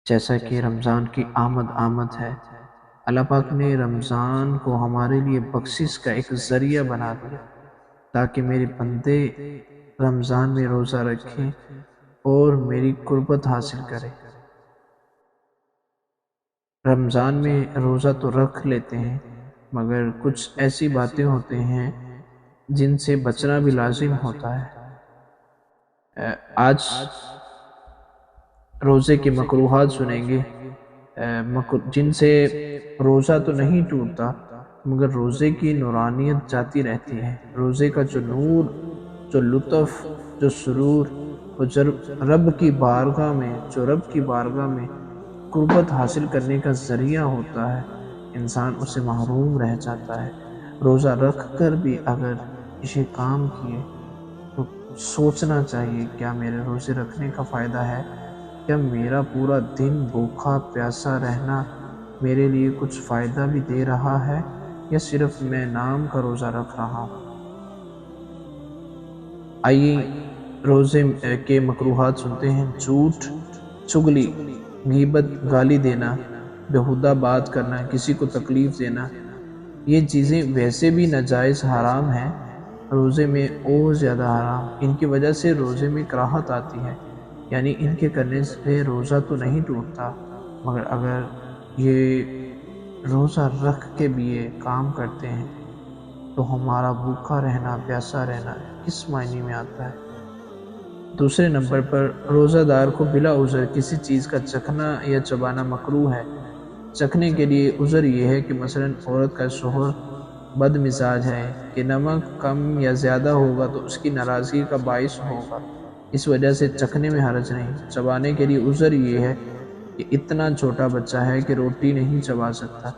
جیسا کہ رمضان کی آمد ہے، اللہ پاک نے رمضان کو ہمارے لیے بخشش کا ایک ذریعہ بنا دیا تاکہ میرے بندے رمضان میں روزہ رکھیں اور میری قربت حاصل کریں۔ رمضان میں روزہ تو رکھ لیتے ہیں مگر کچھ ایسی باتیں ہوتے ہیں جن سے بچنا بھی لازم ہوتا ہے۔ آج روزے کے مکروہات سنیں گے جن سے روزہ تو نہیں ٹوٹتا مگر روزے کی نورانیت جاتی رہتی ہے۔ روزے کا جو نور، جو لطف، جو سرور، وہ رب کی بارگاہ میں قربت حاصل کرنے کا ذریعہ ہوتا ہے، انسان اسے محروم رہ جاتا ہے۔ روزہ رکھ کر بھی اگر اسے کام کیے تو سوچنا چاہیے کیا میرے روزے رکھنے کا فائدہ ہے؟ کیا میرا پورا دن بھوکا پیاسا رہنا میرے لیے کچھ فائدہ بھی دے رہا ہے یا صرف میں نام کا روزہ رکھ رہا ہوں؟ آئیے روزے کے مکروہات سنتے ہیں۔ جھوٹ، چغلی، غیبت، گالی دینا، بیہودہ بات کرنا، کسی کو تکلیف دینا، یہ چیزیں ویسے بھی ناجائز حرام ہیں، روزے میں اور زیادہ حرام۔ ان کی وجہ سے روزے میں کراہت آتی ہے، یعنی ان کے کرنے سے روزہ تو نہیں ٹوٹتا مگر اگر یہ روزہ رکھ کے بھی یہ کام کرتے ہیں تو ہمارا بھوکا رہنا، پیاسا رہنا کس معنی میں آتا ہے؟ دوسرے نمبر پر روزہ دار کو بلا عذر کسی چیز کا چکھنا یا چبانا مکروہ ہے۔ چکھنے کے لیے عذر یہ ہے کہ مثلا عورت کا شوہر بد مزاج ہے کہ نمک کم یا زیادہ ہوگا تو اس کی ناراضگی کا باعث ہوگا، اس وجہ سے چکھنے میں حرج نہیں۔ چبانے کے لیے عذر یہ ہے کہ اتنا چھوٹا بچہ ہے کہ روٹی نہیں چبا سکتا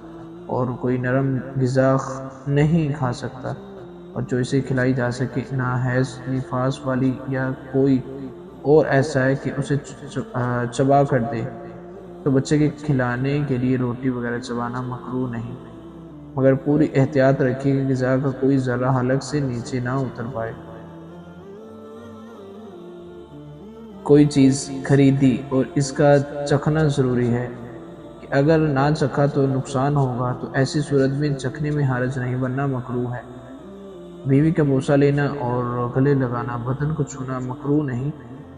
اور کوئی نرم غذا نہیں کھا سکتا اور جو اسے کھلائی جا سکے، نہ حیض نفاس والی یا کوئی اور ایسا ہے کہ اسے چبا کر دے، تو بچے کے کھلانے کے لیے روٹی وغیرہ چبانا مکروہ نہیں، مگر پوری احتیاط رکھیے کہ غذا کا کوئی ذرہ حلق سے نیچے نہ اتر پائے۔ کوئی چیز خریدی اور اس کا چکھنا ضروری ہے کہ اگر نہ چکھا تو نقصان ہوگا، تو ایسی صورت میں چکھنے میں حرج نہیں ورنہ مکروہ ہے۔ بیوی کا بوسہ لینا اور گلے لگانا، بدن کو چھونا مکروہ نہیں،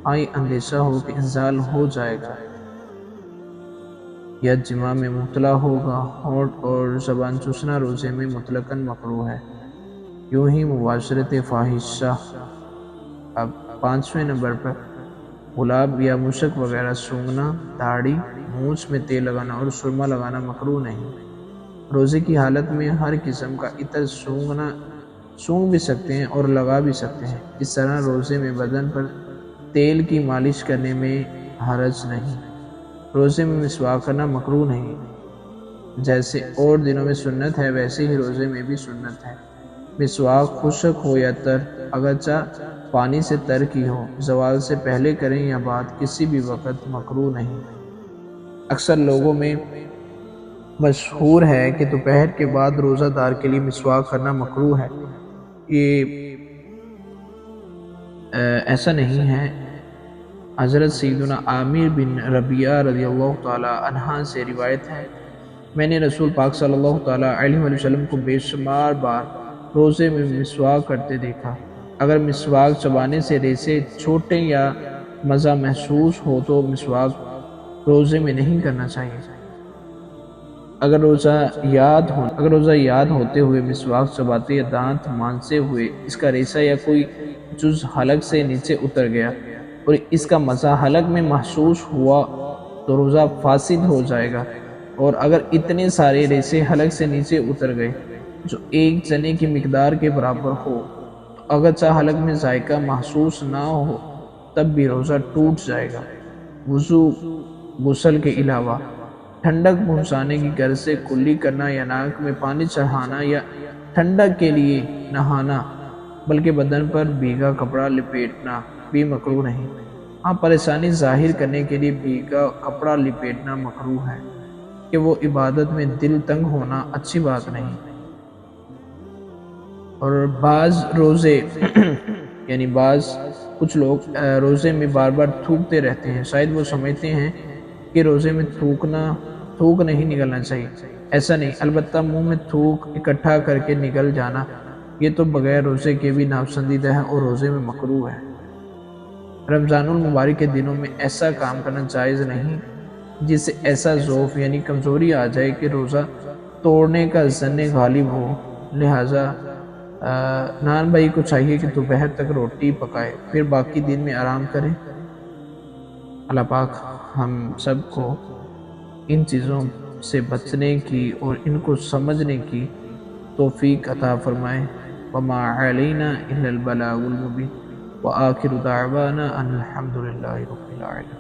ہاں یہ اندیشہ ہو کہ انزال ہو جائے گا یا جماع میں مبتلا ہوگا۔ ہونٹ اور زبان چوسنا روزے میں مطلقاً مکروہ ہے۔ یوں ہی مباشرت فاحشہ۔ اب پانچویں نمبر پر گلاب یا مشک وغیرہ سونگھنا، داڑھی، مونچھ میں تیل لگانا اور سرما لگانا مکروہ نہیں۔ روزے کی حالت میں ہر قسم کا عطر سونگھ بھی سکتے ہیں اور لگا بھی سکتے ہیں، اس طرح روزے میں بدن پر تیل کی مالش کرنے میں حرج نہیں۔ روزے میں مسواک کرنا مکروہ نہیں، جیسے اور دنوں میں سنت ہے ویسے ہی روزے میں بھی سنت ہے۔ مسواک خشک ہو یا تر، اگرچہ پانی سے تر کی ہو، زوال سے پہلے کریں یا بعد، کسی بھی وقت مکروہ نہیں۔ اکثر لوگوں میں مشہور ہے کہ دوپہر کے بعد روزہ دار کے لیے مسواک کرنا مکروہ ہے، یہ ایسا نہیں ہے۔ حضرت سیدنا عامر بن ربیعہ رضی اللہ تعالی عنہ سے روایت ہے، میں نے رسول پاک صلی اللہ تعالی علیہ وسلم کو بے شمار بار روزے میں مسواک کرتے دیکھا۔ اگر مسواک چبانے سے ریسے چھوٹے یا مزہ محسوس ہو تو مسواک روزے میں نہیں کرنا چاہیے۔ اگر روزہ یاد ہوتے ہوئے مسواک چباتے یا دانت مانجتے ہوئے اس کا ریسہ یا کوئی جز حلق سے نیچے اتر گیا اور اس کا مزہ حلق میں محسوس ہوا تو روزہ فاسد ہو جائے گا، اور اگر اتنے سارے ریسے حلق سے نیچے اتر گئے جو ایک چنے کی مقدار کے برابر ہو تو اگرچہ حلق میں ذائقہ محسوس نہ ہو تب بھی روزہ ٹوٹ جائے گا۔ وضو، غسل کے علاوہ ٹھنڈک پہنچانے کی غرض سے کلی کرنا یا ناک میں پانی چڑھانا یا ٹھنڈک کے لیے نہانا بلکہ بدن پر بھیگا کپڑا لپیٹنا بھی مکروہ نہیں۔ ہاں پریشانی ظاہر کرنے کے لیے بھیگا کپڑا لپیٹنا مکروہ ہے کہ وہ عبادت میں دل تنگ ہونا اچھی بات نہیں۔ اور بعض روزے کچھ لوگ روزے میں بار بار تھوکتے رہتے ہیں، شاید وہ سمجھتے ہیں کہ روزے میں تھوک نہیں نکلنا چاہیے، ایسا نہیں، البتہ منہ میں تھوک اکٹھا کر کے نکل جانا یہ تو بغیر روزے کے بھی ناپسندیدہ ہے اور روزے میں مکروہ ہے۔ رمضان المبارک کے دنوں میں ایسا کام کرنا جائز نہیں جس سے ایسا ضعف یعنی کمزوری آ جائے کہ روزہ توڑنے کا ظن غالب ہو، لہٰذا نان بھائی کو چاہیے کہ دوپہر تک روٹی پکائے پھر باقی دن میں آرام کرے۔ اللہ پاک ہم سب کو ان چیزوں سے بچنے کی اور ان کو سمجھنے کی توفیق عطا فرمائے۔ وما علینا الا البلاغ المبین وآخر دعوانا ان الحمد للہ رب العالمین۔